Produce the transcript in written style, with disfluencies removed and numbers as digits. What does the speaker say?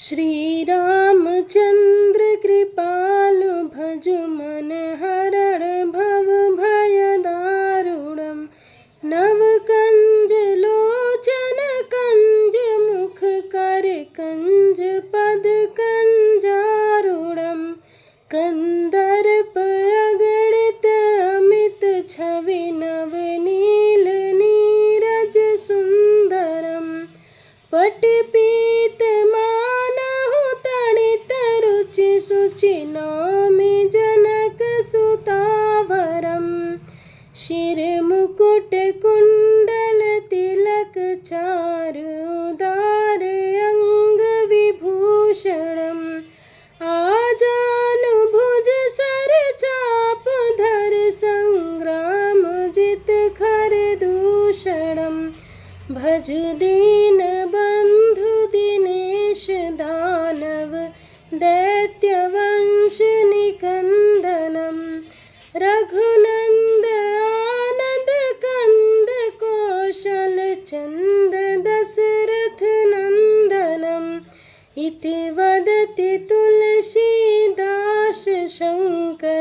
श्रीरामचन्द्र कृपालु भजु मन हरण भव भय दारुणम्। नव कंज लोचन कंज मुख कर कंज पद कंजारुणम्। कंदर्प अगणित अमित छवि नव नील नीरज सुंदरम्। पटपीत मानहु तड़ित रुचि सुचि नौमि जनक सुतावरम्। शिर मुकुट कुंडल तिलक चारु उदार अंग विभूषणम्। आजानु भुज सर चाप धर संग्राम जित खर दूषणम्। भज दीन बंधु दिनेश दानव दैत्य वंश निकंदनम्। रघुनंद आनंद कंद कौशल चंद दशरथ नंदनम्। इति वदति तुलसीदास शंकर